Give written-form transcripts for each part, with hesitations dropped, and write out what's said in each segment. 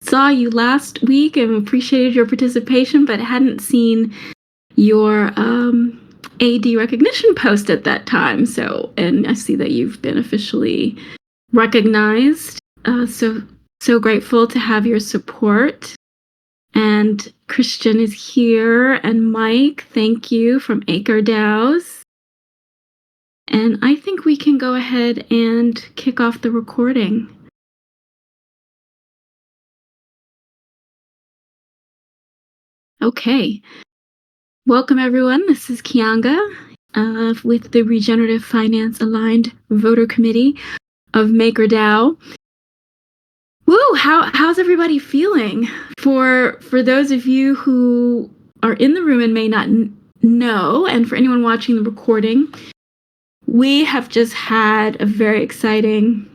saw you last week and appreciated your participation, but hadn't seen your AD recognition post at that time. And I see that you've been officially recognized. So grateful to have your support. And Christian is here, and Mike, thank you, from MakerDAOs. And I think we can go ahead and kick off the recording. Okay. Welcome, everyone. This is Kianga with the Regenerative Finance Aligned Voter Committee of MakerDAO. Woo! How's everybody feeling? For those of you who are in the room and may not know, and for anyone watching the recording, we have just had a very exciting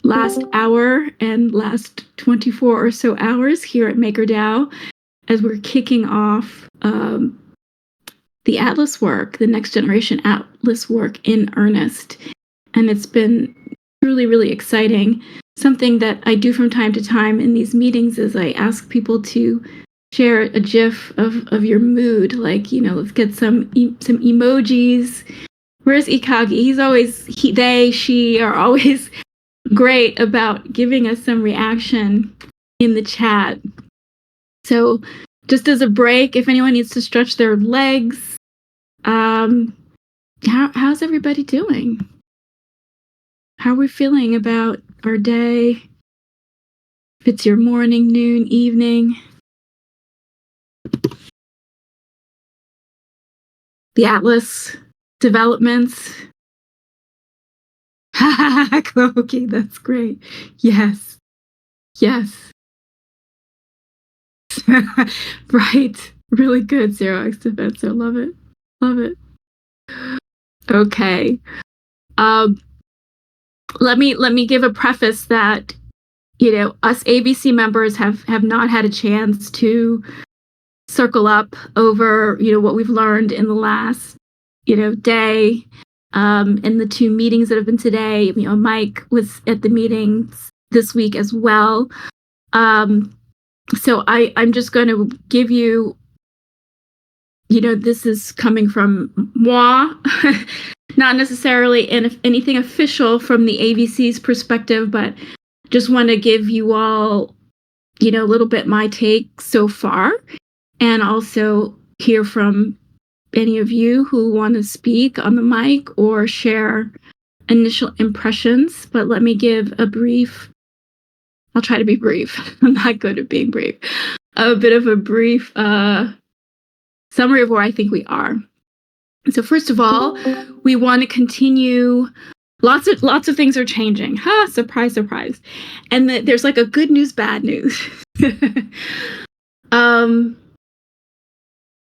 last hour and last 24 or so hours here at MakerDAO as we're kicking off the Atlas work, the next generation Atlas work in earnest. And it's been truly, really exciting. Something that I do from time to time in these meetings is I ask people to share a GIF of your mood. Like, let's get some emojis. Where's Ikagi? They, she are always great about giving us some reaction in the chat. So just as a break, if anyone needs to stretch their legs, how's everybody doing? How are we feeling about our day? If it's your morning, noon, evening. The Atlas developments. Okay, that's great. Yes. Right. Really good, 0x defense. I love it. Okay. Let me give a preface that, us AVC members have not had a chance to circle up over, what we've learned in the last, day, in the two meetings that have been today. Mike was at the meetings this week as well. So I'm just going to give you, this is coming from moi, not necessarily anything official from the AVC's perspective, but just want to give you all, a little bit my take so far, and also hear from any of you who want to speak on the mic or share initial impressions. But let me give I'll try to be brief. I'm not good at being brief. A bit of a brief summary of where I think we are. So first of all, we want to continue. Lots of things are changing. Surprise. And there's like a good news, bad news.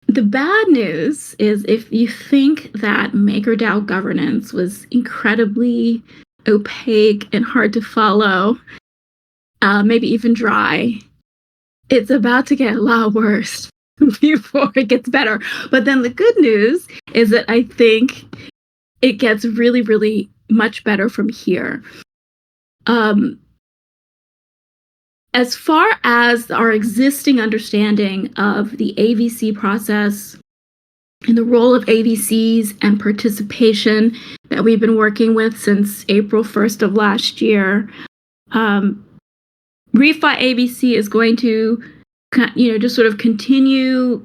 The bad news is, if you think that MakerDAO governance was incredibly opaque and hard to follow, maybe even dry, it's about to get a lot worse before it gets better. But then the good news is that I think it gets really, really much better from here. As far as our existing understanding of the AVC process and the role of AVCs and participation that we've been working with since April 1st of last year, Refi AVC is going to, just sort of continue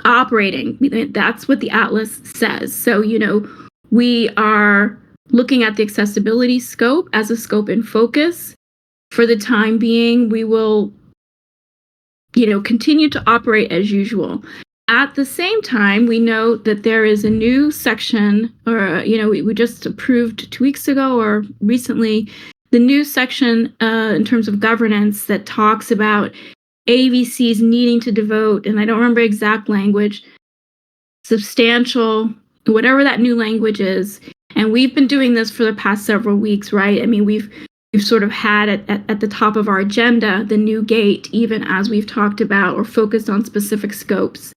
operating. That's what the Atlas says. So, we are looking at the accessibility scope as a scope in focus. For the time being, we will, continue to operate as usual. At the same time, we know that there is a new section, or, we just approved 2 weeks ago or recently, the new section in terms of governance that talks about AVCs needing to devote, and I don't remember exact language, substantial, whatever that new language is. And we've been doing this for the past several weeks, right? I mean, we've sort of had it at the top of our agenda, the new gate, even as we've talked about or focused on specific scopes.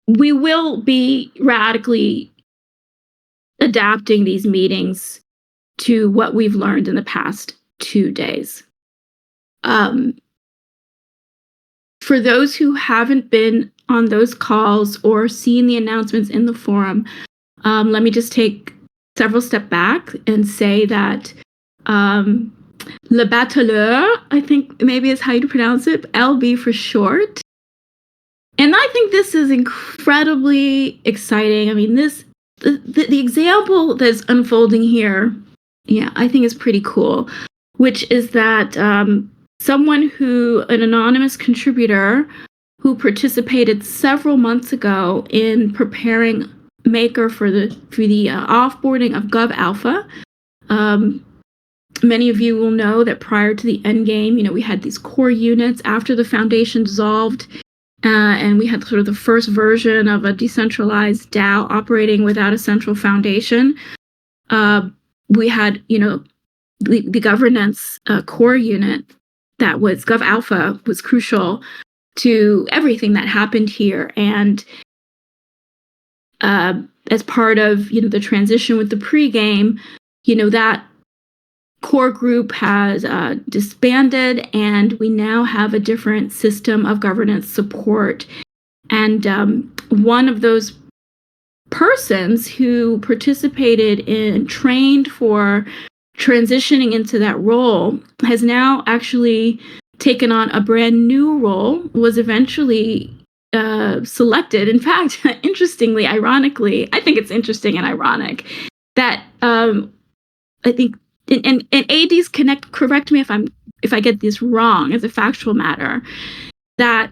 We will be radically adapting these meetings to what we've learned in the past 2 days. For those who haven't been on those calls or seen the announcements in the forum, let me just take several steps back and say that Le Bateleur, I think maybe is how you pronounce it, LB for short. And I think this is incredibly exciting. I mean, the example that's unfolding here, I think is pretty cool, which is that an anonymous contributor who participated several months ago in preparing Maker for the offboarding of Gov Alpha. Many of you will know that prior to the endgame, we had these core units after the foundation dissolved, and we had sort of the first version of a decentralized DAO operating without a central foundation. We had, the governance core unit that was Gov Alpha was crucial to everything that happened here. And as part of, the transition with the pregame, that core group has disbanded, and we now have a different system of governance support. And one of those persons who participated in, trained for transitioning into that role, has now actually taken on a brand new role, was eventually selected. In fact, interestingly, ironically, I think it's interesting and ironic that I think, and ADs correct me if I get this wrong as a factual matter, that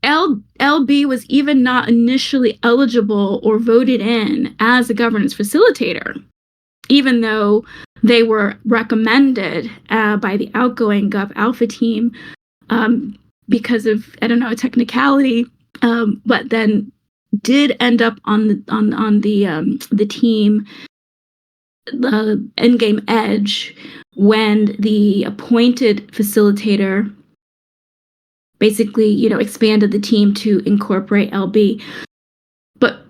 LB was even not initially eligible or voted in as a governance facilitator, even though they were recommended by the outgoing Gov Alpha team because of, I don't know, a technicality, but then did end up on the team, the endgame edge, when the appointed facilitator basically, expanded the team to incorporate LB. But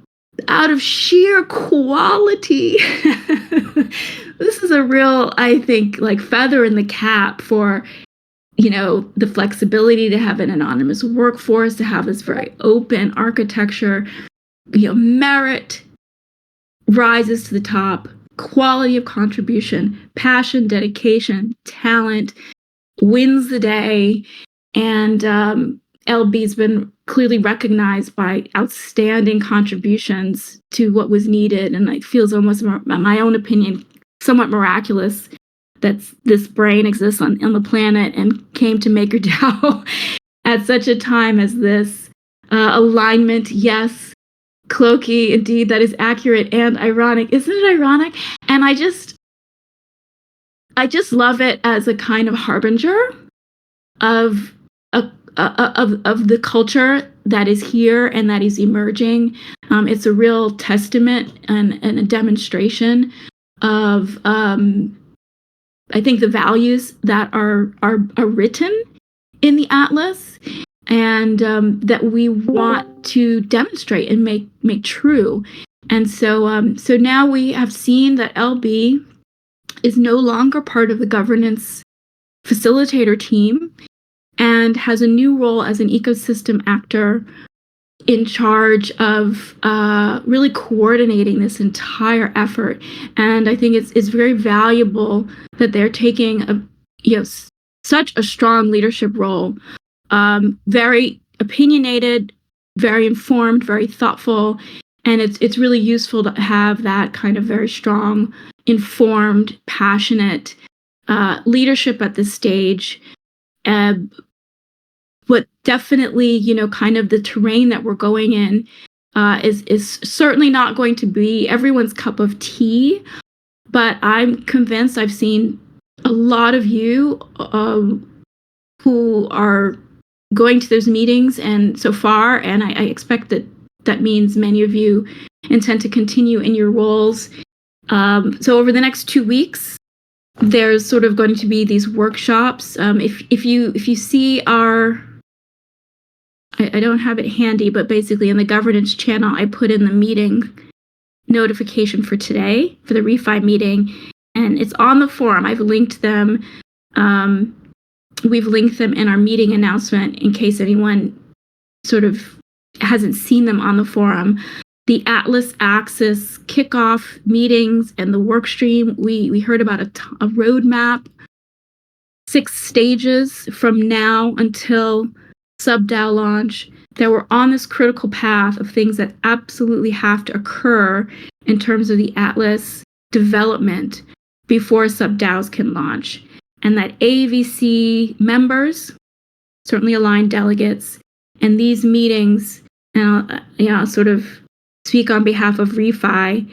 out of sheer quality, this is a real, I think, feather in the cap for, the flexibility to have an anonymous workforce, to have this very open architecture, merit rises to the top, quality of contribution, passion, dedication, talent wins the day. And LB's been clearly recognized by outstanding contributions to what was needed. And it feels almost, in my own opinion, somewhat miraculous that this brain exists on the planet and came to MakerDAO at such a time as this. Alignment, yes. Cloaky, indeed, that is accurate and ironic. Isn't it ironic? And I just love it as a kind of harbinger of the culture that is here and that is emerging. It's a real testament and a demonstration of, I think, the values that are written in the Atlas, and that we want to demonstrate and make true. And so now we have seen that LB is no longer part of the governance facilitator team, and has a new role as an ecosystem actor in charge of really coordinating this entire effort. And I think it's very valuable that they're taking such a strong leadership role, very opinionated, very informed, very thoughtful, and it's really useful to have that kind of very strong, informed, passionate leadership at this stage. But definitely, kind of the terrain that we're going in is certainly not going to be everyone's cup of tea. But I'm convinced I've seen a lot of you who are going to those meetings, and so far, and I expect that means many of you intend to continue in your roles. So over the next 2 weeks, there's sort of going to be these workshops. If you see our, I don't have it handy, but basically in the governance channel, I put in the meeting notification for today, for the refi meeting. and it's on the forum. I've linked them. We've linked them in our meeting announcement in case anyone sort of hasn't seen them on the forum. The Atlas Axis kickoff meetings and the work stream, we heard about a roadmap, 6 stages from now until sub-DAO launch, that we're on this critical path of things that absolutely have to occur in terms of the Atlas development before sub-DAOs can launch. And that AVC members, certainly aligned delegates, and these meetings, sort of speak on behalf of ReFi,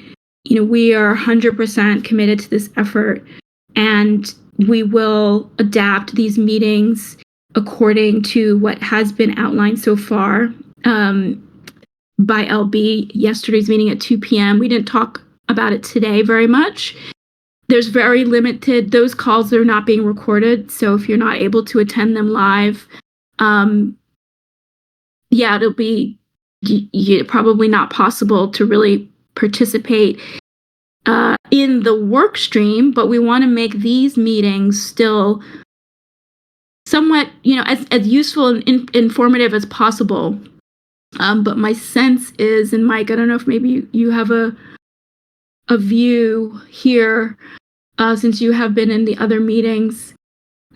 we are 100% committed to this effort, and we will adapt these meetings according to what has been outlined so far by LB. Yesterday's meeting at 2 p.m. We didn't talk about it today very much. There's very limited, those calls are not being recorded, so if you're not able to attend them live, it'll be probably not possible to really participate in the work stream, but we want to make these meetings still somewhat, as useful and informative as possible. But my sense is, and Mike, I don't know if maybe you have a view here, since you have been in the other meetings,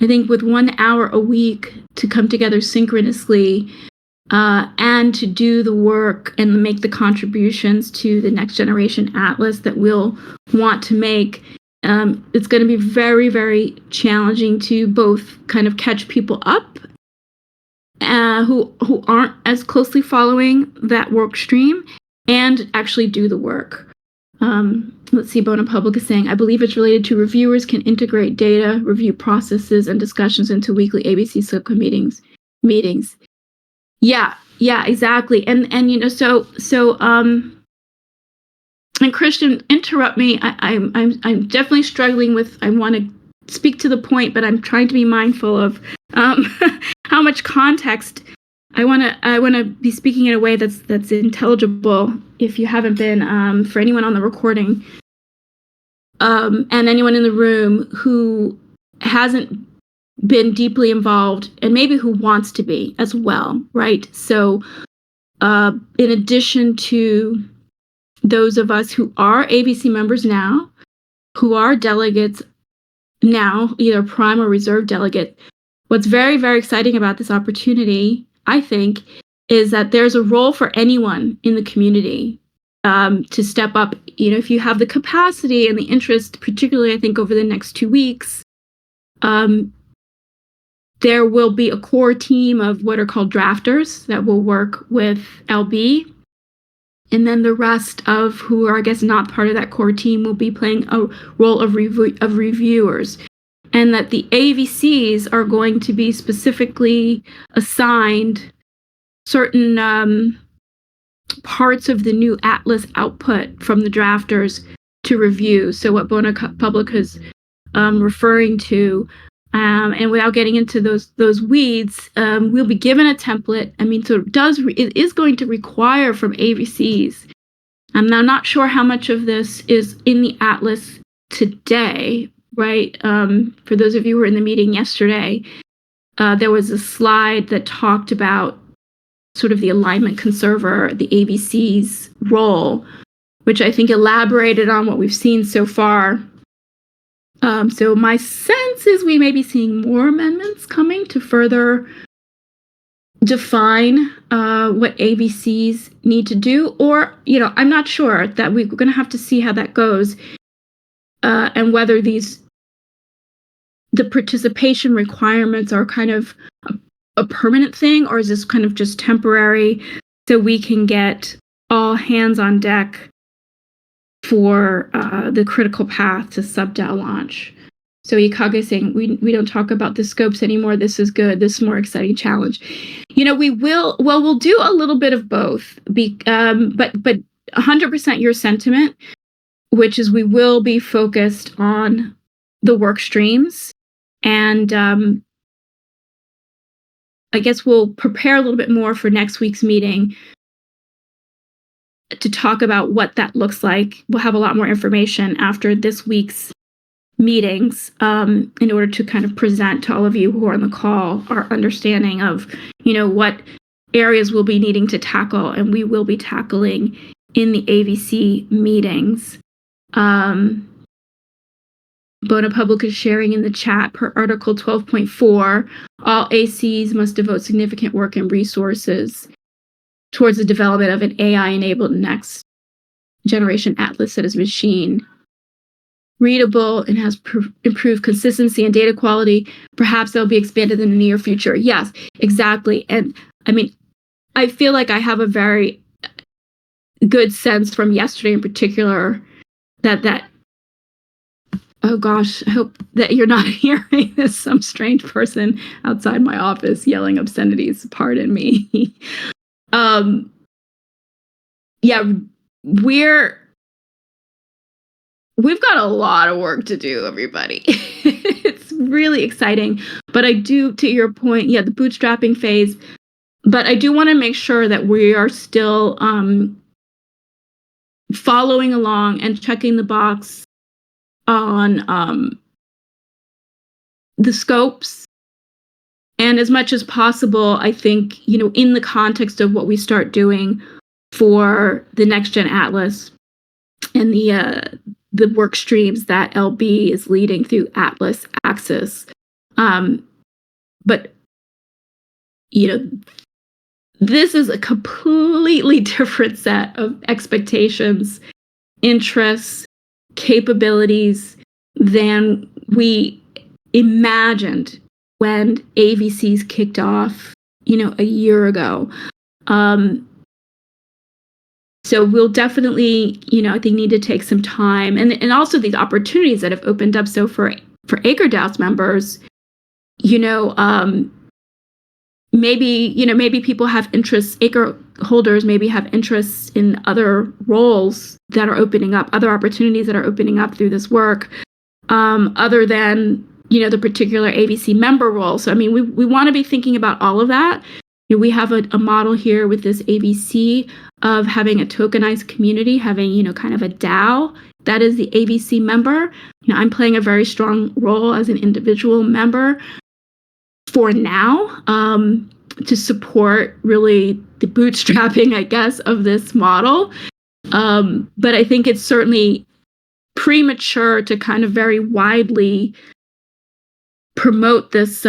I think with 1 hour a week to come together synchronously and to do the work and make the contributions to the next generation Atlas that we'll want to make, it's going to be very, very challenging to both kind of catch people up who aren't as closely following that work stream and actually do the work. Let's see, Bona Public is saying, I believe it's related to reviewers can integrate data, review processes, and discussions into weekly ABC subcommittee meetings. Yeah, exactly. And and Christian, interrupt me. I'm definitely struggling with, I want to speak to the point, but I'm trying to be mindful of how much context I want to be speaking in a way that's intelligible. If you haven't been, for anyone on the recording, and anyone in the room who hasn't been deeply involved, and maybe who wants to be as well, right? So, in addition to those of us who are ABC members now, who are delegates now, either prime or reserve delegate, what's very, very exciting about this opportunity, I think, is that there's a role for anyone in the community to step up. If you have the capacity and the interest, particularly I think over the next 2 weeks, there will be a core team of what are called drafters that will work with LB. And then the rest of who are, I guess, not part of that core team will be playing a role of reviewers. And that the AVCs are going to be specifically assigned certain parts of the new Atlas output from the drafters to review. So what Bona Public is referring to, and without getting into those weeds, we'll be given a template. So it is going to require from AVCs. I'm now not sure how much of this is in the Atlas today, right? For those of you who were in the meeting yesterday, there was a slide that talked about sort of the alignment conserver, the AVC's role, which I think elaborated on what we've seen so far. So my sense is we may be seeing more amendments coming to further define what AVCs need to do, or, I'm not sure. That we're going to have to see how that goes, and whether the participation requirements are kind of a permanent thing, or is this kind of just temporary so we can get all hands on deck for the critical path to sub-DAO launch. So Ikage is saying, we don't talk about the scopes anymore. This is good. This is a more exciting challenge. We'll do a little bit of both, but 100% your sentiment, which is we will be focused on the work streams. And I guess we'll prepare a little bit more for next week's meeting to talk about what that looks like. We'll have a lot more information after this week's meetings in order to kind of present to all of you who are on the call our understanding of, what areas we'll be needing to tackle, and we will be tackling in the AVC meetings. Bona Public is sharing in the chat per Article 12.4, all ACs must devote significant work and resources towards the development of an AI-enabled next generation atlas that is machine readable and has improved consistency and data quality. Perhaps they'll be expanded in the near future. Yes, exactly. And I mean, I feel like I have a very good sense from yesterday in particular that oh gosh, I hope that you're not hearing this, some strange person outside my office yelling obscenities. Pardon me. Yeah, we've got a lot of work to do, everybody. It's really exciting. But I do, to your point, the bootstrapping phase, but I do want to make sure that we are still following along and checking the box on the scopes. And as much as possible, I think, in the context of what we start doing for the Next Gen Atlas and the work streams that LB is leading through Atlas Axis. But, this is a completely different set of expectations, interests, capabilities than we imagined when AVCs kicked off, a year ago. So we'll definitely, I think need to take some time, and also these opportunities that have opened up. So for MakerDAO's members, maybe people have interests, Acre holders maybe have interests in other roles that are opening up, other opportunities that are opening up through this work, other than, the particular AVC member role. So, I mean, we want to be thinking about all of that. We have a model here with this AVC of having a tokenized community, having, kind of a DAO that is the AVC member. I'm playing a very strong role as an individual member for now, to support really the bootstrapping, I guess, of this model. But I think it's certainly premature to kind of very widely promote this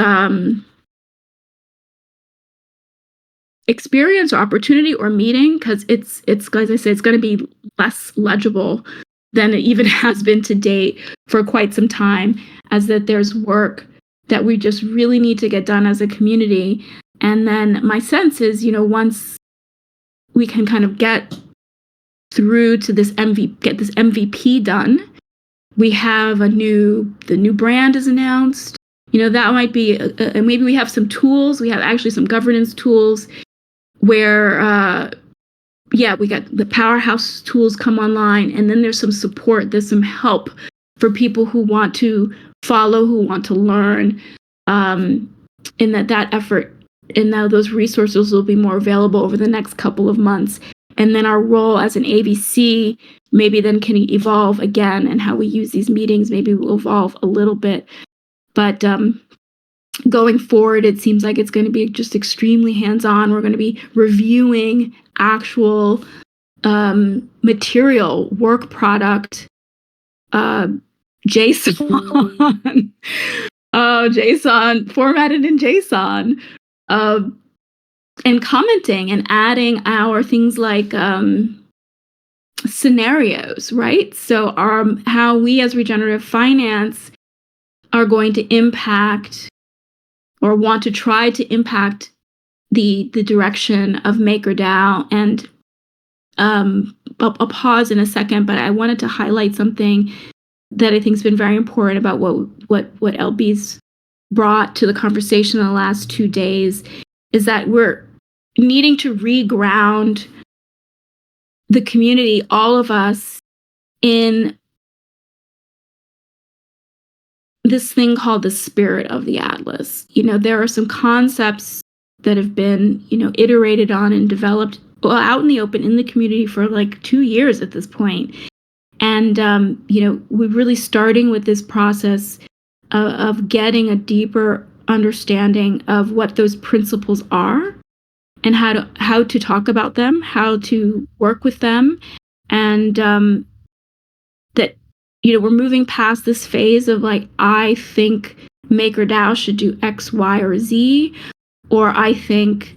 experience or opportunity or meeting, because it's as I say, it's going to be less legible than it even has been to date for quite some time, as that there's work that we just really need to get done as a community. And then my sense is, once we can kind of get through to this get this MVP done, we have the new brand is announced. That might be, and maybe we have some tools. We have actually some governance tools where, we got the powerhouse tools come online, and then there's some support, there's some help for people who want to follow, who want to learn, and that effort and now those resources will be more available over the next couple of months. And then our role as an AVC maybe then can evolve again, and how we use these meetings maybe will evolve a little bit. But going forward, it seems like it's going to be just extremely hands-on. We're going to be reviewing actual material, work product, JSON, JSON, formatted in JSON, and commenting and adding our things like scenarios, right? So how we as regenerative finance are going to impact or want to try to impact the direction of MakerDAO. And I'll pause in a second, but I wanted to highlight something that I think has been very important about what LB's brought to the conversation in the last 2 days, is that we're needing to reground the community, all of us, in this thing called the spirit of the Atlas. There are some concepts that have been, iterated on and developed out in the open in the community for like 2 years at this point. And And, we're really starting with this process of getting a deeper understanding of what those principles are and how to talk about them, how to work with them, and that we're moving past this phase of like, I think MakerDAO should do X, Y, or Z, or I think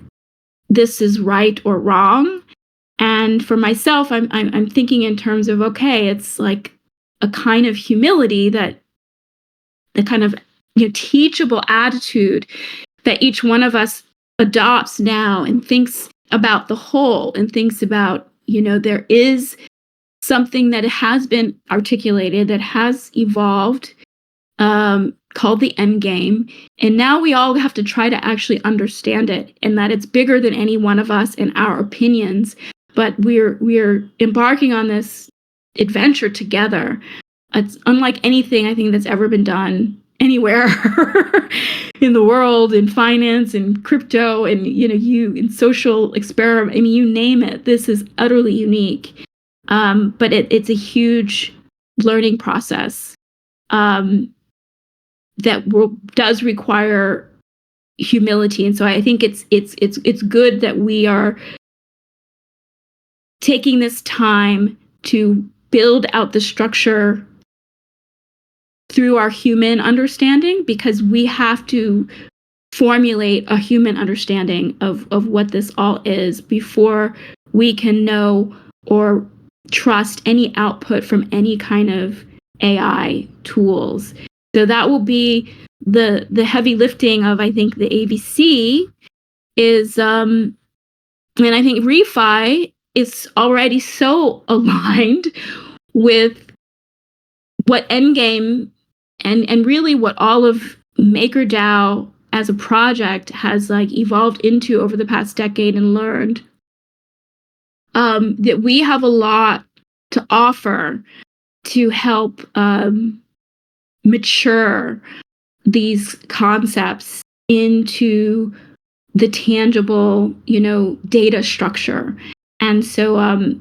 this is right or wrong. And for myself, I'm thinking in terms of, okay, it's like a kind of humility, that the kind of teachable attitude that each one of us adopts now and thinks about the whole and thinks about, there is something that has been articulated, that has evolved, called the end game. And now we all have to try to actually understand it, and that it's bigger than any one of us and our opinions. But we're embarking on this adventure together. It's unlike anything I think that's ever been done anywhere in the world, in finance and crypto and in social experiment. I mean, you name it. This is utterly unique. But it's a huge learning process that does require humility. And so I think it's good that we are taking this time to build out the structure through our human understanding, because we have to formulate a human understanding of what this all is before we can know or trust any output from any kind of AI tools. So that will be the heavy lifting of, I think, the AVC is, and I think ReFi is already so aligned with what Endgame and really what all of MakerDAO as a project has like evolved into over the past decade and learned, that we have a lot to offer to help mature these concepts into the tangible, data structure. And so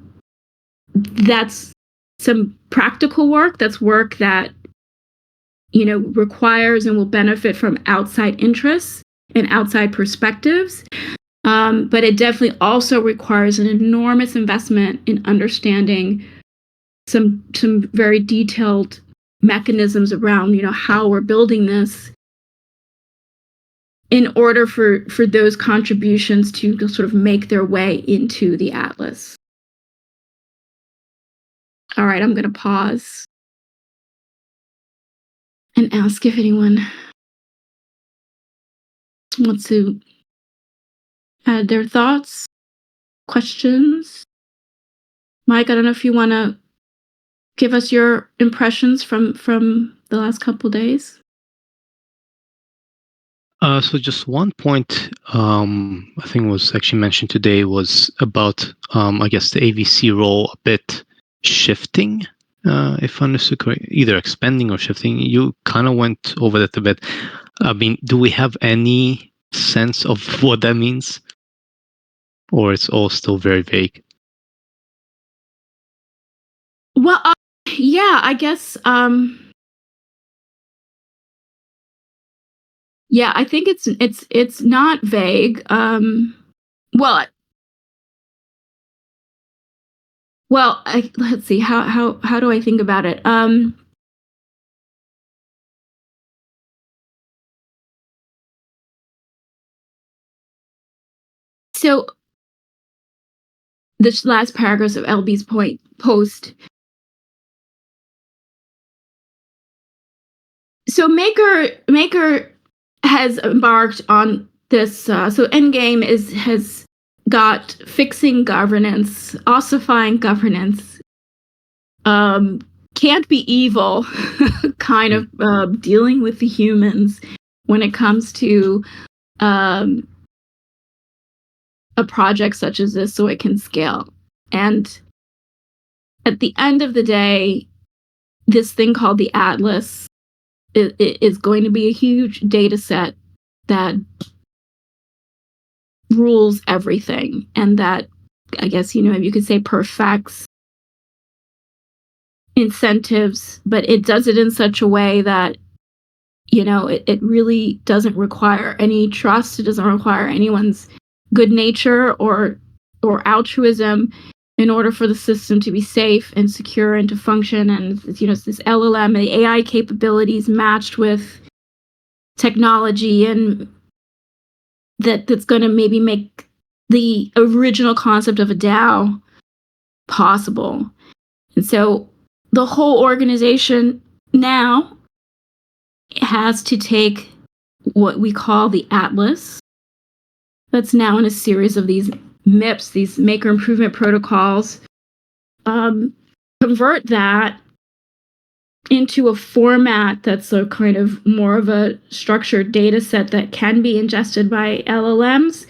that's some practical work. That's work that, requires and will benefit from outside interests and outside perspectives. But it definitely also requires an enormous investment in understanding some very detailed mechanisms around, how we're building this in order for those contributions to sort of make their way into the atlas. All right, I'm going to pause and ask if anyone wants to add their thoughts, questions. Mike, I don't know if you want to give us your impressions from the last couple days. So just one point I think was actually mentioned today was about, I guess, the AVC role a bit shifting, if I understood correctly, either expanding or shifting. You kind of went over that a bit. I mean, do we have any sense of what that means? Or it's all still very vague? Well, yeah, I guess, yeah, I think it's not vague. Well, let's see, how do I think about it? So this last paragraph of LB's post. So Maker has embarked on this. So Endgame has got fixing governance, ossifying governance, can't be evil, kind of dealing with the humans when it comes to a project such as this, so it can scale. And at the end of the day, this thing called the Atlas is going to be a huge data set that rules everything, and that, I guess, you could say perfects incentives, but it does it in such a way that, it really doesn't require any trust. It doesn't require anyone's good nature or altruism in order for the system to be safe and secure and to function. And it's this LLM, the AI capabilities matched with technology, and that's going to maybe make the original concept of a DAO possible. And so the whole organization now has to take what we call the Atlas, that's now in a series of these MIPS, these maker improvement protocols, convert that into a format that's a kind of more of a structured data set that can be ingested by LLMs.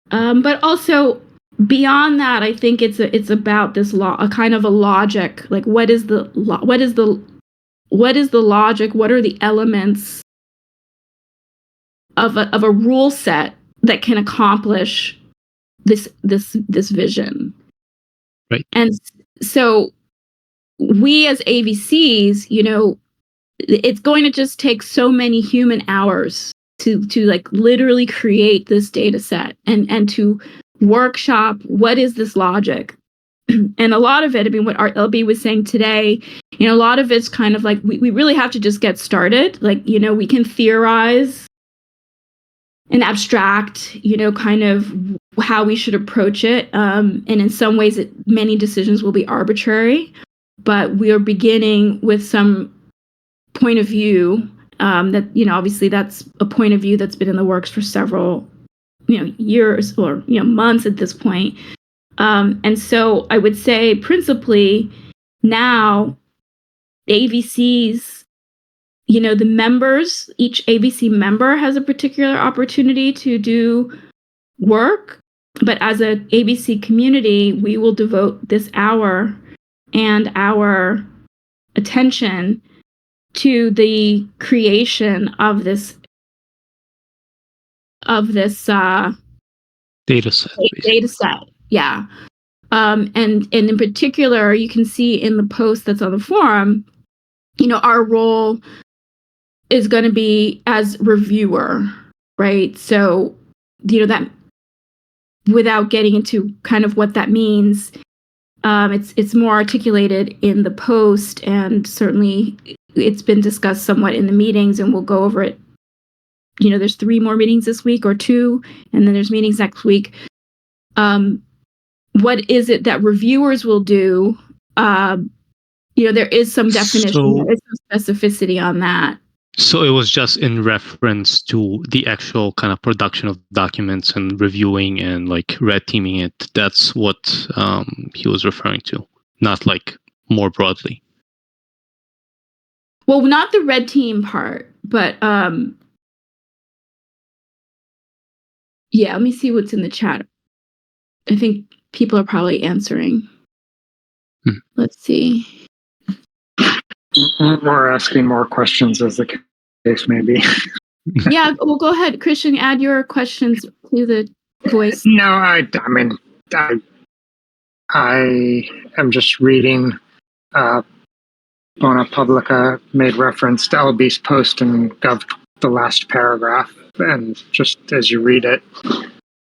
But also beyond that, I think it's about this a kind of a logic. Like, what is the logic? What are the elements of a rule set that can accomplish this vision? Right. And so we as AVCs, it's going to just take so many human hours to like literally create this data set and to workshop what is this logic. And a lot of it, I mean, what LB was saying today, a lot of it's kind of like we really have to just get started. Like, we can theorize and abstract, kind of how we should approach it. And in some ways, many decisions will be arbitrary, but we are beginning with some point of view that, obviously that's a point of view that's been in the works for several, years or, months at this point. And so I would say principally now AVCs, the members, each AVC member has a particular opportunity to do work. But as an AVC community, we will devote this hour and our attention to the creation of this data set. Yeah. And in particular, you can see in the post that's on the forum, our role is going to be as reviewer, right? So, that without getting into kind of what that means, it's more articulated in the post, and certainly it's been discussed somewhat in the meetings, and we'll go over it. There's 3 more meetings this week or 2, and then there's meetings next week. What is it that reviewers will do? There is some definition, there is some specificity on that. So it was just in reference to the actual kind of production of documents and reviewing and like red teaming it. That's what he was referring to, not like more broadly. Well, not the red team part, but yeah, let me see what's in the chat. I think people are probably answering. Let's see. Or asking more questions as the case may be. Yeah, well, go ahead, Christian. Add your questions to the voice. No, I mean, I am just reading. Bona Publica made reference to LB's post in Gov, the last paragraph, and just as you read it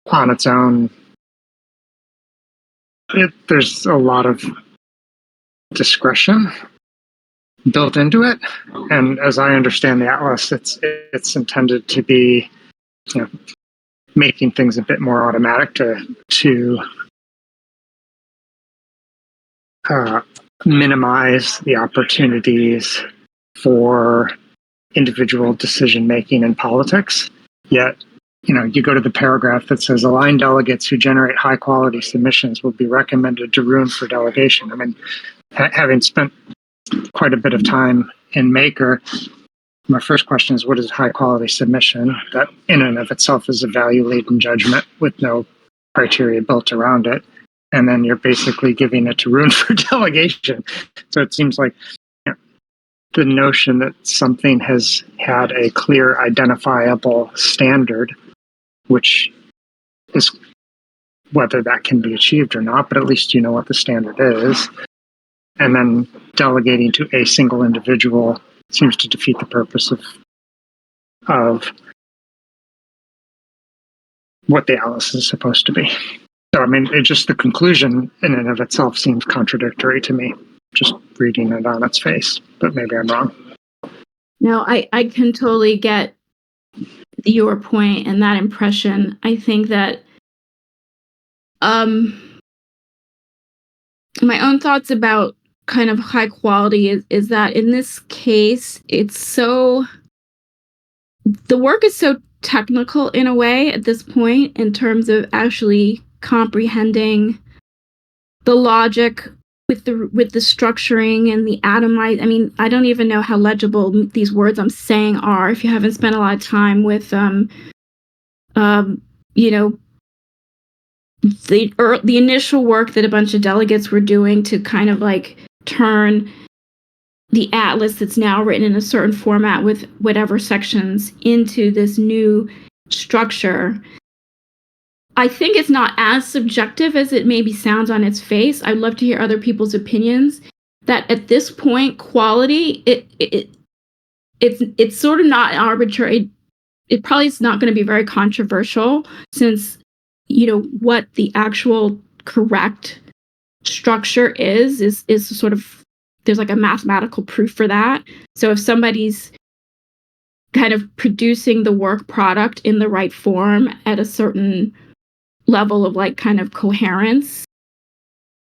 on its own, there's a lot of discretion built into it, and as I understand the Atlas, it's intended to be, making things a bit more automatic to minimize the opportunities for individual decision making in politics. Yet, you go to the paragraph that says aligned delegates who generate high quality submissions will be recommended to room for delegation. I mean, having spent quite a bit of time in Maker, my first question is, what is high quality submission? That in and of itself is a value laden judgment with no criteria built around it. And then you're basically giving it to room for delegation. So it seems like the notion that something has had a clear identifiable standard, which is whether that can be achieved or not, but at least you know what the standard is, and then delegating to a single individual seems to defeat the purpose of what the atlas is supposed to be. So, I mean, the conclusion in and of itself seems contradictory to me, just reading it on its face, but maybe I'm wrong. No, I can totally get your point and that impression. I think that my own thoughts about kind of high quality is that in this case, the work is so technical in a way at this point in terms of actually comprehending the logic with the structuring and the atomized. I mean, I don't even know how legible these words I'm saying are if you haven't spent a lot of time with the initial work that a bunch of delegates were doing to kind of like turn the atlas that's now written in a certain format with whatever sections into this new structure. I think it's not as subjective as it maybe sounds on its face. I'd love to hear other people's opinions. That at this point, quality it's sort of not arbitrary. It probably is not going to be very controversial since what the actual correct structure is sort of, there's like a mathematical proof for that. So if somebody's kind of producing the work product in the right form at a certain level of like kind of coherence.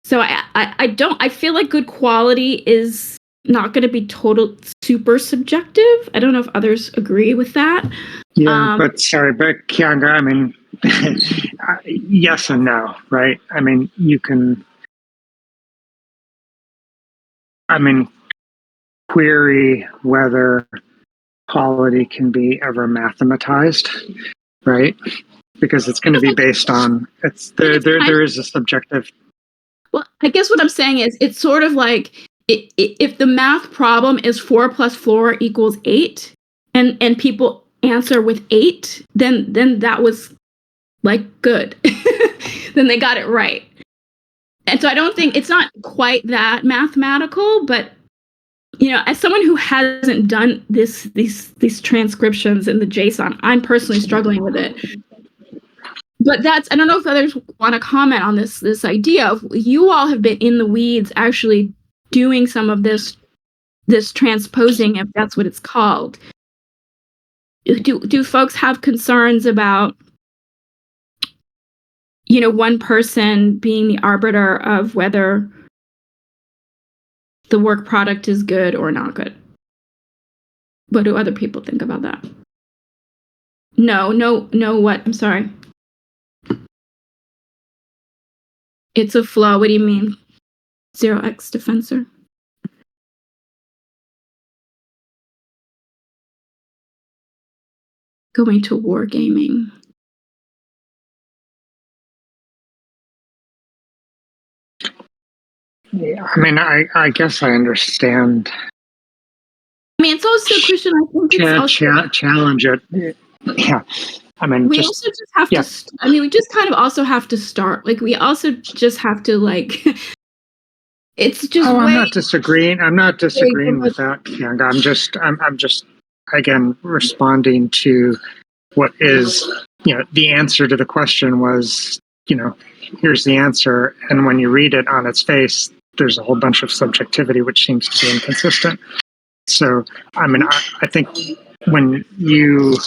So I feel like good quality is not going to be super subjective. I don't know if others agree with that. Yeah, but Kianga, I mean, yes and no, right? I mean, query whether quality can be ever mathematized, right? Because it's going to be based on there is a subjective. Well, I guess what I'm saying is it's sort of like if the math problem is 4 + 4 = 8, and people answer with 8, then that was like good. Then they got it right. And so I don't think it's not quite that mathematical, but as someone who hasn't done these transcriptions in the JSON, I'm personally struggling with it. But I don't know if others want to comment on this idea of, you all have been in the weeds actually doing some of this transposing, if that's what it's called. Do folks have concerns about one person being the arbiter of whether the work product is good or not good? What do other people think about that? No, what? I'm sorry. It's a flow. What do you mean? 0x defensor. Going to wargaming. Yeah, I mean, I guess I understand. I mean, it's also, Christian, I think it's also challenge it. Yeah, I mean, we also just have to. I mean, we just kind of also have to start. Like, we also just have to like. It's just. Oh, I'm not disagreeing. I'm not disagreeing with that, Kianga. I'm just again responding to what is the answer to the question was here's the answer, and when you read it on its face, there's a whole bunch of subjectivity which seems to be inconsistent. So, I mean, I think when you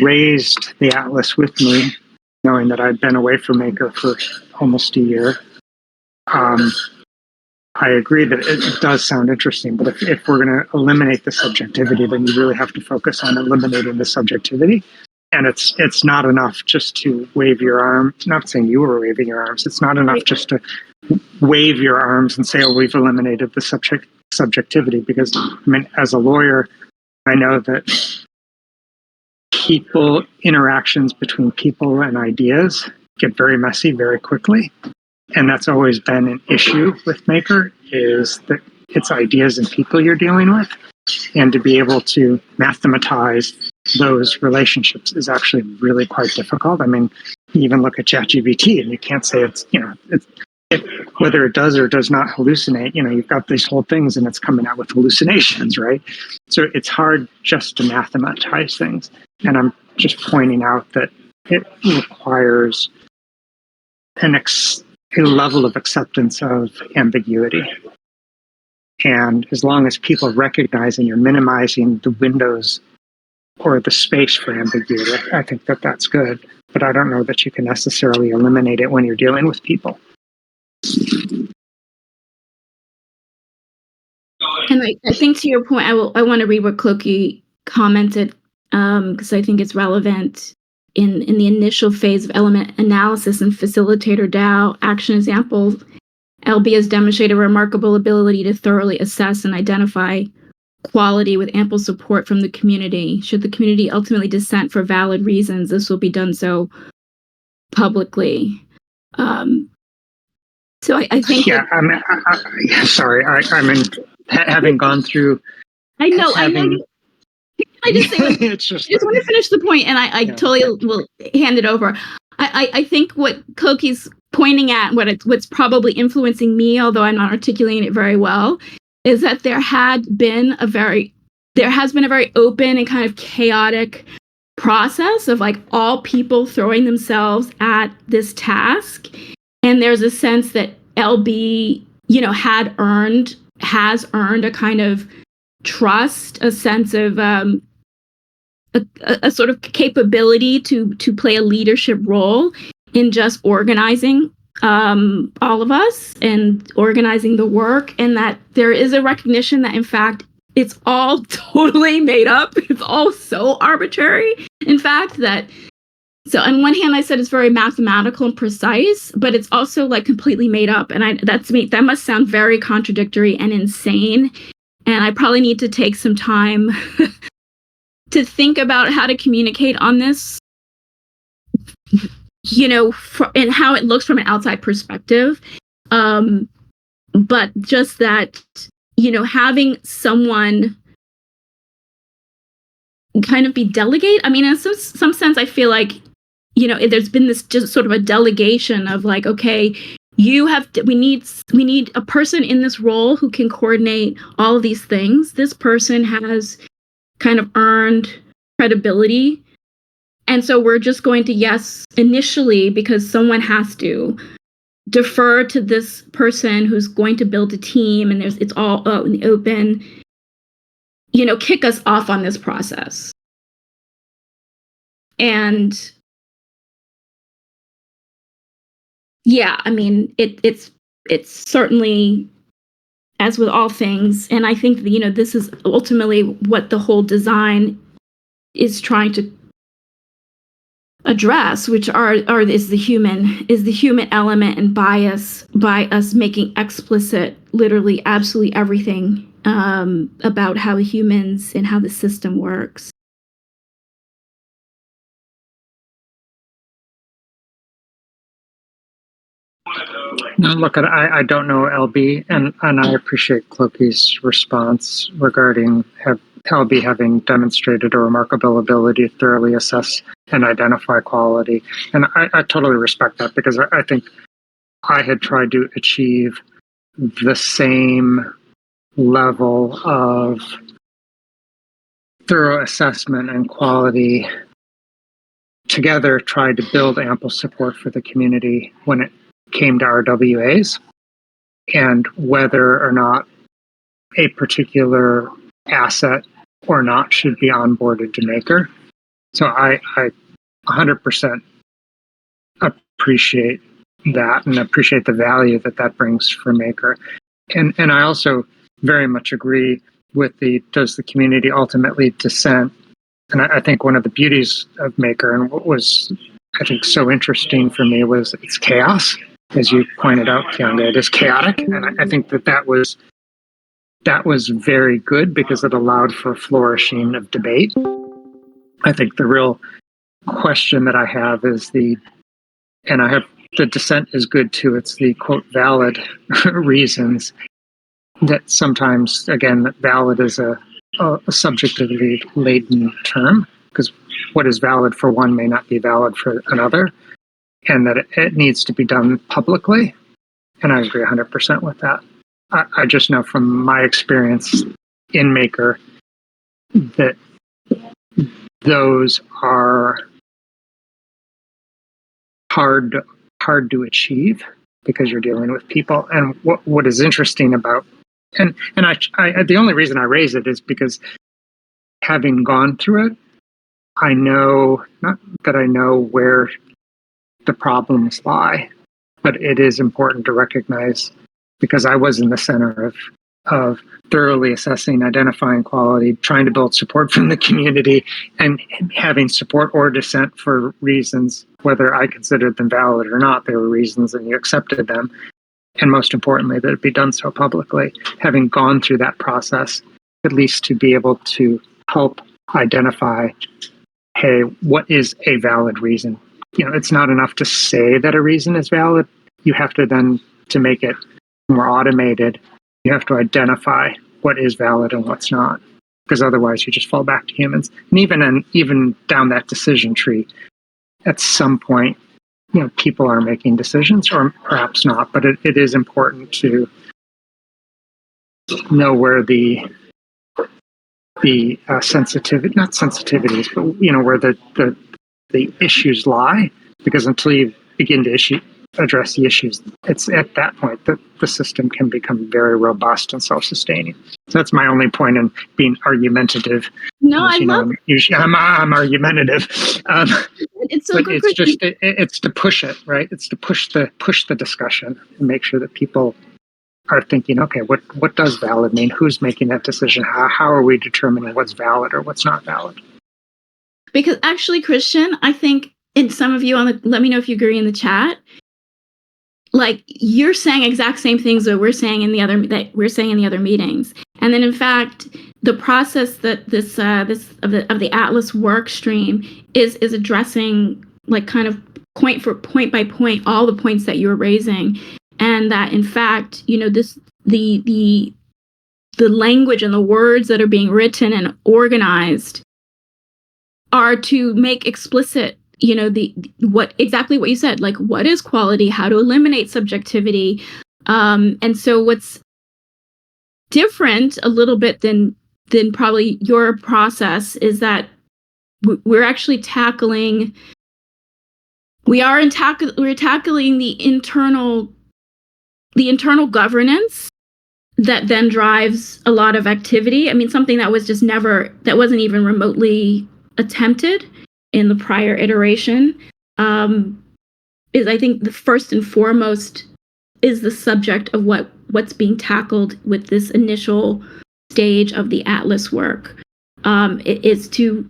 raised the atlas with me, knowing that I'd been away from Maker for almost a year, I agree that it does sound interesting. But if we're going to eliminate the subjectivity, then you really have to focus on eliminating the subjectivity. And it's not enough just to wave your arm. Not saying you were waving your arms. It's not enough just to wave your arms and say, "Oh, we've eliminated the subjectivity." Because I mean, as a lawyer, I know that interactions between people and ideas get very messy very quickly, and that's always been an issue with Maker, is that it's ideas and people you're dealing with, and to be able to mathematize those relationships is actually really quite difficult. I mean, you even look at ChatGPT and you can't say it whether it does or does not hallucinate, you've got these whole things and it's coming out with hallucinations, right? So it's hard just to mathematize things. And I'm just pointing out that it requires a level of acceptance of ambiguity. And as long as people recognize and you're minimizing the windows or the space for ambiguity, I think that that's good. But I don't know that you can necessarily eliminate it when you're dealing with people. And I think to your point, I want to read what Clokey commented, because I think it's relevant. In the initial phase of element analysis and facilitator DAO action examples, LB has demonstrated a remarkable ability to thoroughly assess and identify quality with ample support from the community. Should the community ultimately dissent for valid reasons, this will be done so publicly. So I think. Yeah, sorry. Having gone through. I know. I just think I just want to finish the point, and I totally will hand it over. I think what Clokey's pointing at, what's probably influencing me, although I'm not articulating it very well, is that there has been a very open and kind of chaotic process of like all people throwing themselves at this task, and there's a sense that LB, has earned a kind of trust, a sense of a sort of capability to play a leadership role in just organizing all of us and organizing the work, and that there is a recognition that in fact it's all totally made up. It's all so arbitrary. In fact, so on one hand I said it's very mathematical and precise, but it's also like completely made up, and that must sound very contradictory and insane. And I probably need to take some time to think about how to communicate on this, and how it looks from an outside perspective. But just that, having someone kind of be delegate. I mean, in some sense, I feel like, there's been this just sort of a delegation of like, okay, we need a person in this role who can coordinate all of these things. This person has kind of earned credibility. And so we're just going to, yes, initially, because someone has to defer to this person who's going to build a team, and it's all out in the open, kick us off on this process. And yeah, I mean, it's certainly, as with all things, and I think this is ultimately what the whole design is trying to address, which is the human element and bias, by us making explicit literally absolutely everything about how humans and how the system works. No, look, I don't know LB, and I appreciate Clokey's response regarding LB having demonstrated a remarkable ability to thoroughly assess and identify quality. And I totally respect that, because I think I had tried to achieve the same level of thorough assessment and quality together, tried to build ample support for the community when it came to RWAs, and whether or not a particular asset or not should be onboarded to Maker. So I 100% appreciate that, and appreciate the value that brings for Maker. And I also very much agree with does the community ultimately dissent? And I think one of the beauties of Maker, and what was, I think, so interesting for me, was its chaos. As you pointed out, Kianga, it is chaotic. And I think that was very good, because it allowed for a flourishing of debate. I think the real question that I have is the dissent is good too. It's the, quote, valid reasons that sometimes, again, valid is a subjectively laden term, because what is valid for one may not be valid for another, and that it needs to be done publicly. And I agree 100% with that. I just know from my experience in Maker that those are hard to achieve because you're dealing with people. And what is interesting about and I the only reason I raise it is because having gone through it, I know, not that I know where the problems lie, but it is important to recognize, because I was in the center of thoroughly assessing, identifying quality, trying to build support from the community, and having support or dissent for reasons, whether I considered them valid or not. There were reasons and you accepted them. And most importantly, that it be done so publicly. Having gone through that process, at least to be able to help identify, hey, what is a valid reason? It's not enough to say that a reason is valid. You have to then, to make it more automated, you have to identify what is valid and what's not, because otherwise you just fall back to humans. And even down that decision tree, at some point, people are making decisions, or perhaps not, but it is important to know where the sensitivity, not sensitivities, but where the issues lie, because until you begin to address the issues, it's at that point that the system can become very robust and self-sustaining. So that's my only point in being argumentative. No, I love. I'm argumentative. It's so good. It's to push it, right? It's to push the discussion and make sure that people are thinking, okay, what does valid mean? Who's making that decision? How are we determining what's valid or what's not valid? Because actually, Christian, I think, and some of you let me know if you agree in the chat. Like, you're saying exact same things that we're saying in the other meetings, and then in fact, the process that this of the Atlas work stream is addressing, like, kind of point by point all the points that you're raising, and that in fact, this the language and the words that are being written and organized are to make explicit, exactly what you said, like, what is quality, how to eliminate subjectivity. And so what's different a little bit than probably your process is that we're actually tackling the internal governance that then drives a lot of activity. I mean, something that wasn't even remotely attempted in the prior iteration, is, I think, the first and foremost is the subject of what's being tackled with this initial stage of the Atlas work. It is to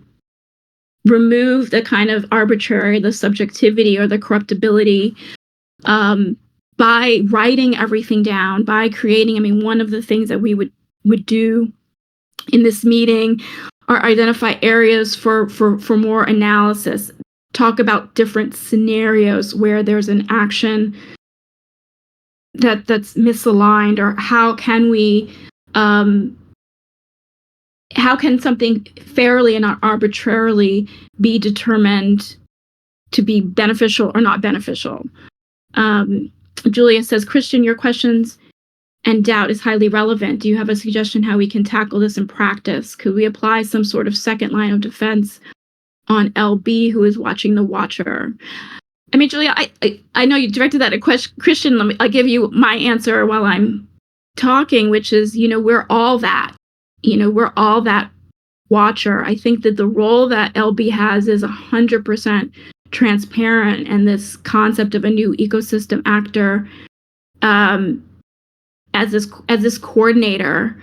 remove the kind of arbitrary, the subjectivity or the corruptibility, by writing everything down, by creating. I mean, one of the things that we would do in this meeting are identify areas for more analysis, talk about different scenarios where there's an action that's misaligned, or how can something fairly and not arbitrarily be determined to be beneficial or not beneficial. Julia says, Christian, your questions and doubt is highly relevant. Do you have a suggestion how we can tackle this in practice? Could we apply some sort of second line of defense on LB who is watching the watcher? I mean, Julia, I know you directed that at Christian. I'll give you my answer while I'm talking, which is, we're all that. We're all that watcher. I think that the role that LB has is 100% transparent, and this concept of a new ecosystem actor, as this coordinator,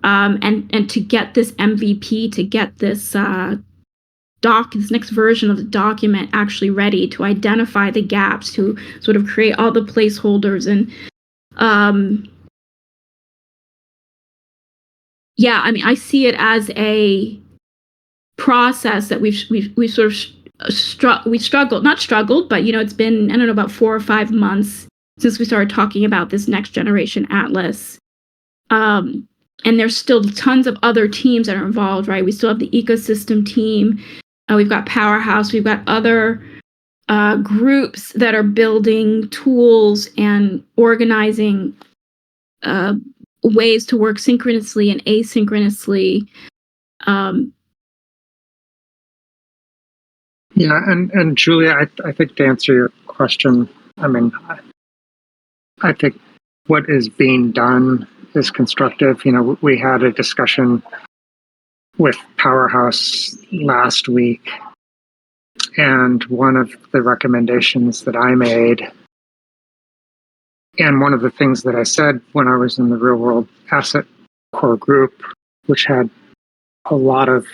and to get this MVP, to get this this next version of the document actually ready, to identify the gaps, to sort of create all the placeholders, and I mean, I see it as a process that we've sort of not struggled, but it's been, I don't know, about 4 or 5 months since we started talking about this next generation Atlas. And there's still tons of other teams that are involved, right? We still have the ecosystem team. We've got Powerhouse. We've got other groups that are building tools and organizing ways to work synchronously and asynchronously. Yeah, and Julia, I think to answer your question, I mean, I think what is being done is constructive. We had a discussion with Powerhouse last week, and one of the recommendations that I made, and one of the things that I said when I was in the real world asset core group, which had a lot of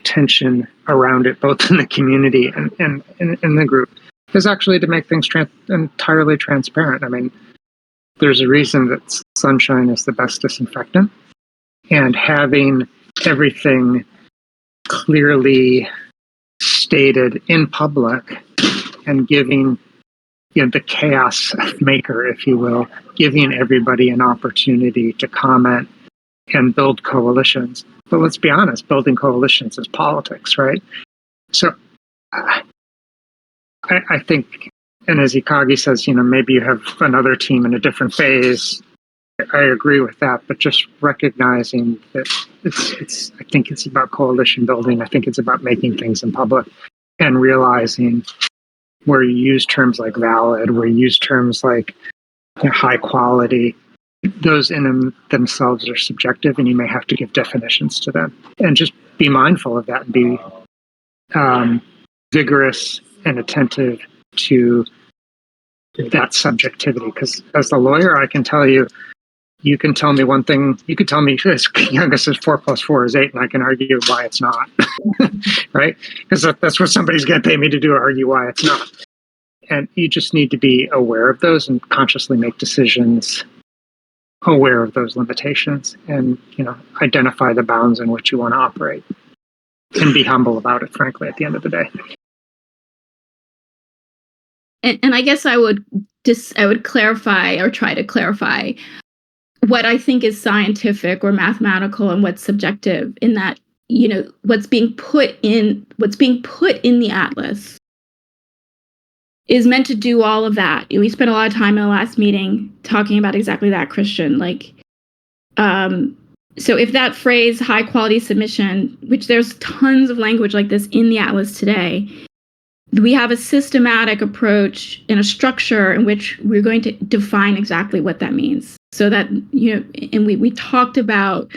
tension around it, both in the community and in the group, is actually to make things entirely transparent. I mean, there's a reason that sunshine is the best disinfectant, and having everything clearly stated in public and giving the chaos maker, if you will, giving everybody an opportunity to comment and build coalitions. But let's be honest, building coalitions is politics, right? So I think, and as Ikagi says, maybe you have another team in a different phase. I agree with that, but just recognizing that I think it's about coalition building. I think it's about making things in public and realizing where you use terms like valid, where you use terms like high quality, those in themselves are subjective, and you may have to give definitions to them. And just be mindful of that and be vigorous and attentive to that subjectivity. Because as the lawyer, I can tell you, you can tell me one thing, you could tell me as youngest as 4 + 4 is 8, and I can argue why it's not, right? Because that's what somebody's going to pay me to do, argue why it's not. And you just need to be aware of those and consciously make decisions aware of those limitations and, identify the bounds in which you want to operate and be humble about it, frankly, at the end of the day. And I guess I would clarify or try to clarify what I think is scientific or mathematical and what's subjective, in that, what's being put in the atlas is meant to do all of that. We spent a lot of time in the last meeting talking about exactly that, Christian. So if that phrase, high quality submission, which there's tons of language like this in the atlas today, we have a systematic approach and a structure in which we're going to define exactly what that means. So that, and we talked about,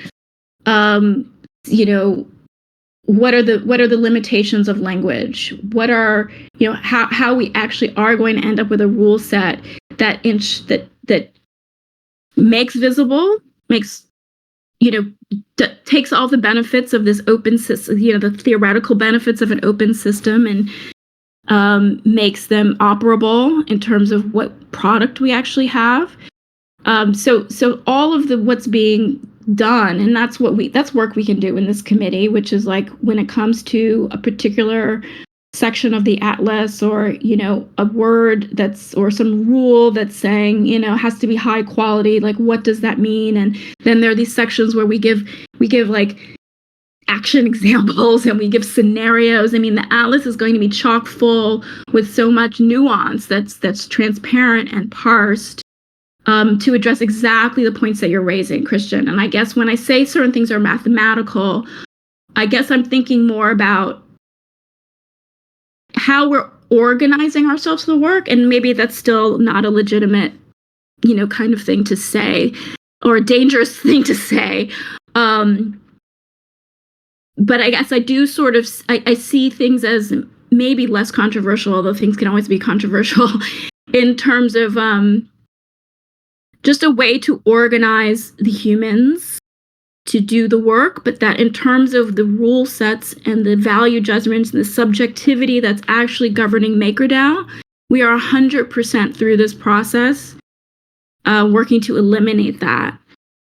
what are the limitations of language? What are, how we actually are going to end up with a rule set that makes visible, takes all the benefits of this open system, the theoretical benefits of an open system, and makes them operable in terms of what product we actually have. So all of what's being done, and that's work we can do in this committee, which is like when it comes to a particular section of the atlas, or a word or some rule that's saying has to be high quality, like what does that mean? And then there are these sections where we give like action examples and we give scenarios. I mean, the atlas is going to be chock full with so much nuance that's transparent and parsed to address exactly the points that you're raising, Christian. And I guess when I say certain things are mathematical, I guess I'm thinking more about how we're organizing ourselves for the work. And maybe that's still not a legitimate, kind of thing to say, or a dangerous thing to say. But I guess I do sort of, I see things as maybe less controversial, although things can always be controversial, in terms of just a way to organize the humans to do the work, but that in terms of the rule sets and the value judgments and the subjectivity that's actually governing MakerDAO, we are 100% through this process, working to eliminate that.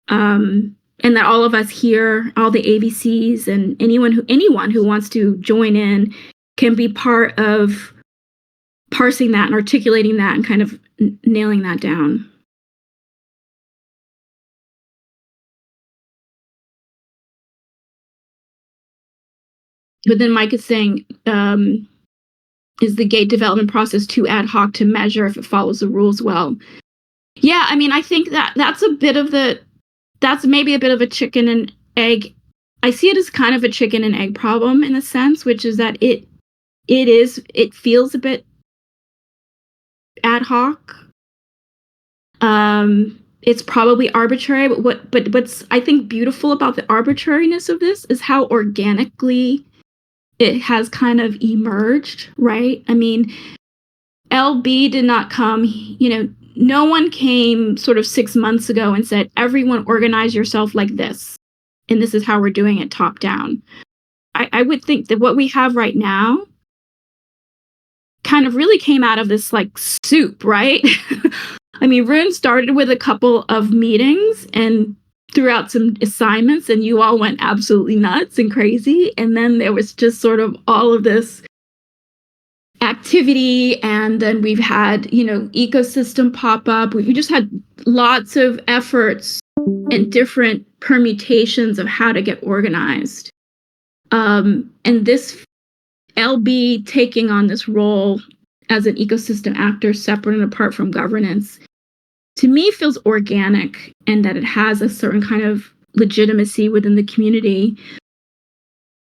And that all of us here, all the AVCs and anyone who wants to join in, can be part of parsing that and articulating that and kind of nailing that down. But then Mike is saying, is the gate development process too ad hoc to measure if it follows the rules well? Yeah, I mean, I think that's maybe a bit of a chicken and egg. I see it as kind of a chicken and egg problem in a sense, which is that it feels a bit ad hoc. It's probably arbitrary, but what's I think beautiful about the arbitrariness of this is how organically it has kind of emerged, right? I mean, LB did not come, no one came sort of 6 months ago and said, everyone organize yourself like this. And this is how we're doing it top down. I would think that what we have right now kind of really came out of this like soup, right? I mean, Rune started with a couple of meetings and threw out some assignments, and you all went absolutely nuts and crazy. And then there was just sort of all of this activity, and then we've had, ecosystem pop up. We just had lots of efforts and different permutations of how to get organized. And this LB taking on this role as an ecosystem actor separate and apart from governance, to me feels organic, and that it has a certain kind of legitimacy within the community.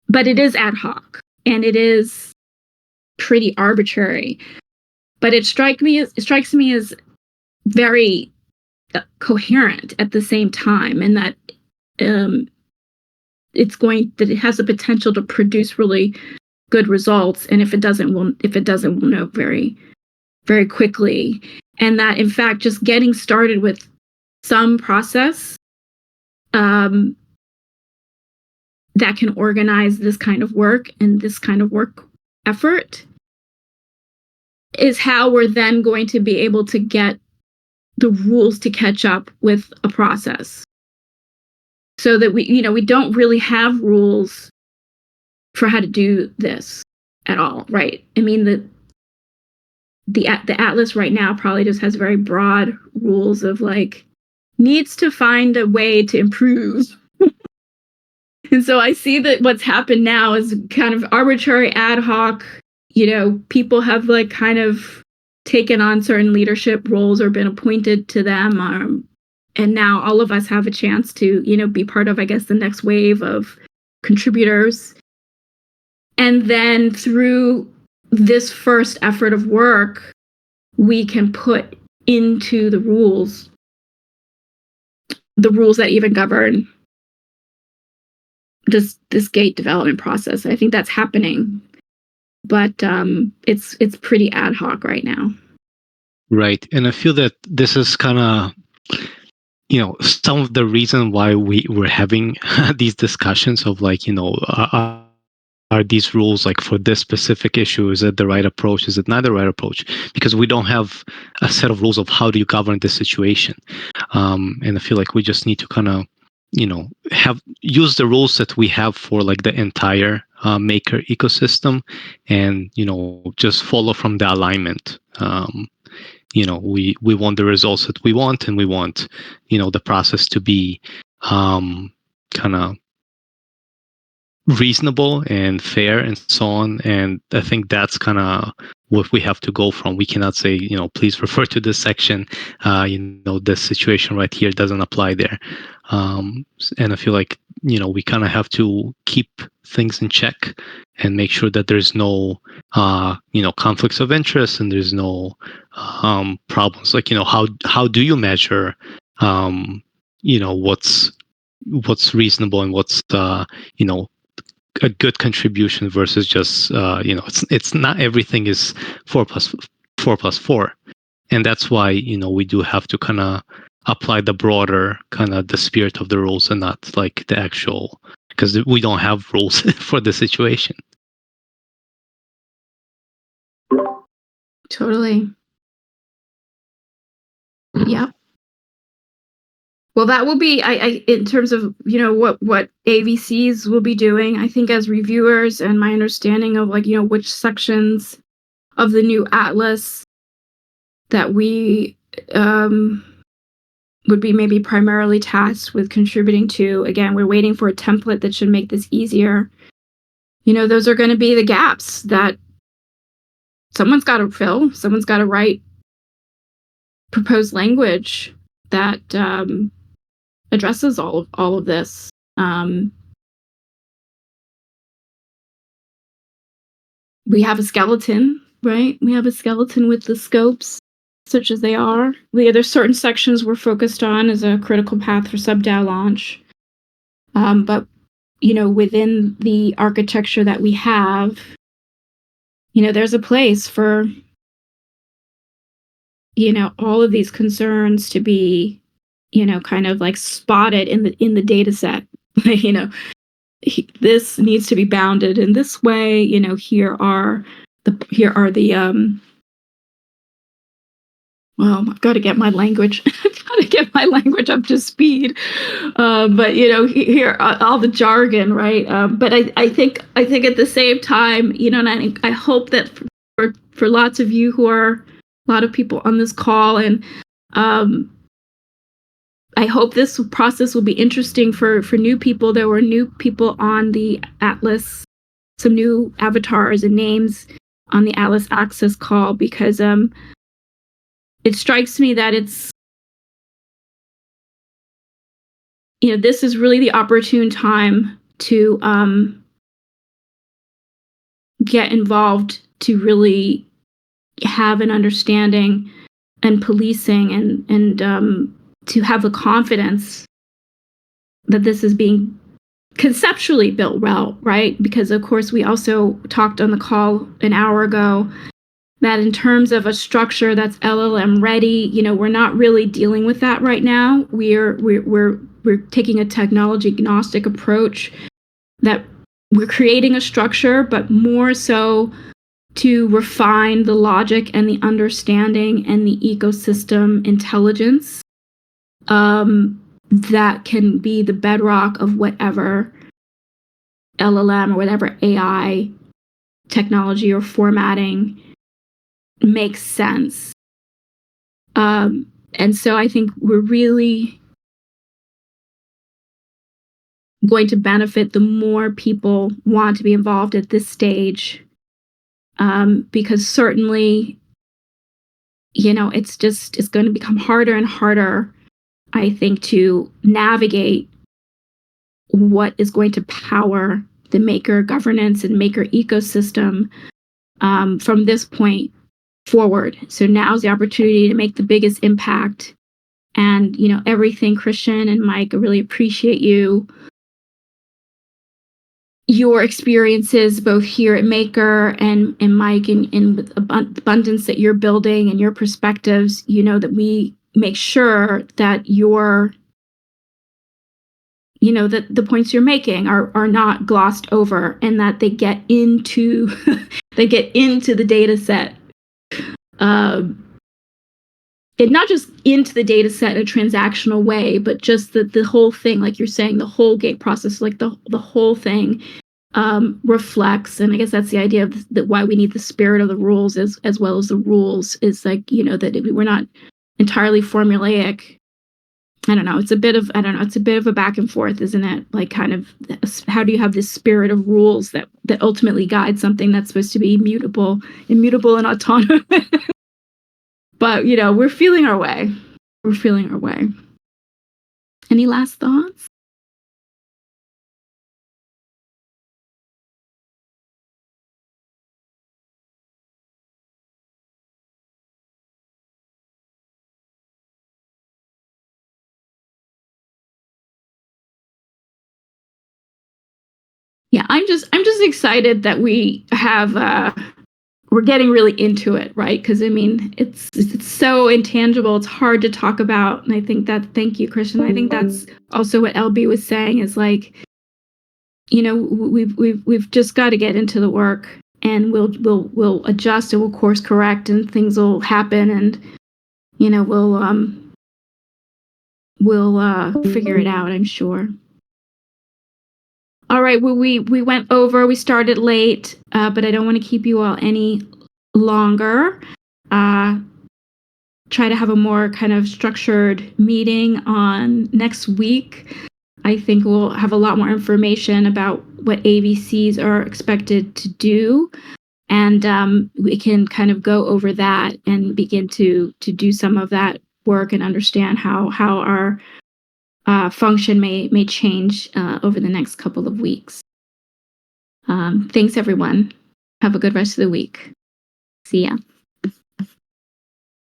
But it is ad hoc, and it is pretty arbitrary. But it strikes me as very coherent at the same time, and that it has the potential to produce really good results. And if it doesn't, we'll know very, very quickly. And that, in fact, just getting started with some process that can organize this kind of work and this kind of work effort is how we're then going to be able to get the rules to catch up with a process. So that we don't really have rules for how to do this at all, right? I mean, the Atlas right now probably just has very broad rules of like, needs to find a way to improve. And so I see that what's happened now is kind of arbitrary, ad hoc. People have like kind of taken on certain leadership roles or been appointed to them. And now all of us have a chance to, be part of, I guess, the next wave of contributors. And then through this first effort of work, we can put into the rules that even govern this gate development process. I think that's happening, but it's pretty ad hoc right now. Right, and I feel that this is kind of, some of the reason why we're having these discussions of like, are these rules like for this specific issue? Is it the right approach? Is it not the right approach? Because we don't have a set of rules of how do you govern this situation. And I feel like we just need to kind of, use the rules that we have for like the entire Maker ecosystem, and, just follow from the alignment. We want the results that we want, and we want, the process to be kind of reasonable and fair and so on. And I think that's kind of what we have to go from. We cannot say, please refer to this section. This situation right here doesn't apply there. And I feel like, we kind of have to keep things in check and make sure that there's no, conflicts of interest, and there's no problems. Like, how do you measure, what's reasonable and what's, a good contribution versus just, it's not everything is 4 plus 4. And that's why, we do have to kind of apply the broader kind of the spirit of the rules, and not like the actual, because we don't have rules for the situation. Totally. Yeah. Well, that will be, I in terms of, what AVCs will be doing, I think as reviewers, and my understanding of like, which sections of the new Atlas that we would be maybe primarily tasked with contributing to. Again, we're waiting for a template that should make this easier. Those are going to be the gaps that someone's got to write proposed language that addresses all of this. We have a skeleton, right? We have a skeleton with the scopes, such as they are. There's certain sections we're focused on as a critical path for sub-DAO launch. But, within the architecture that we have, there's a place for, all of these concerns to be, kind of like spotted in the data set. This needs to be bounded in this way. Here are the well, I've got to get my language. I've got to get my language up to speed. But here all the jargon, right? But I think at the same time, and I hope that for lots of you who are a lot of people on this call, and I hope this process will be interesting for new people. There were new people on the Atlas, some new avatars and names on the Atlas Access call, because it strikes me that it's, this is really the opportune time to get involved, to really have an understanding and policing and to have the confidence that this is being conceptually built well, right? Because of course we also talked on the call an hour ago that in terms of a structure that's LLM ready, we're not really dealing with that right now. We're taking a technology agnostic approach, that we're creating a structure, but more so to refine the logic and the understanding and the ecosystem intelligence that can be the bedrock of whatever LLM or whatever AI technology or formatting makes sense. And so I think we're really going to benefit the more people want to be involved at this stage, because certainly, it's going to become harder and harder, I think, to navigate what is going to power the Maker governance and Maker ecosystem from this point forward. So now's the opportunity to make the biggest impact. And, everything, Christian and Mike, I really appreciate your experiences both here at Maker and Mike, and with abundance that you're building and your perspectives, that we make sure that that the points you're making are not glossed over, and that they get into the data set. And not just into the data set in a transactional way, but just the whole thing, like you're saying, the whole gate process, like the whole thing reflects. And I guess that's the idea of that, why we need the spirit of the rules as well as the rules, is like, that we're not entirely formulaic. I don't know. It's a bit of a back and forth, isn't it? Like, kind of, how do you have this spirit of rules that ultimately guide something that's supposed to be immutable and autonomous? But, we're feeling our way. Any last thoughts? Yeah, I'm just excited that we have we're getting really into it, right? Because it's so intangible, it's hard to talk about. And I think thank you, Christian. I think that's also what LB was saying, is like, we've just got to get into the work, and we'll adjust and we'll course correct, and things will happen, and we'll figure it out, I'm sure. All right, well, we went over, we started late, but I don't want to keep you all any longer. Try to have a more kind of structured meeting on next week. I think we'll have a lot more information about what AVCs are expected to do. And we can kind of go over that and begin to do some of that work and understand how our function may change over the next couple of weeks. Thanks, everyone. Have a good rest of the week. See ya.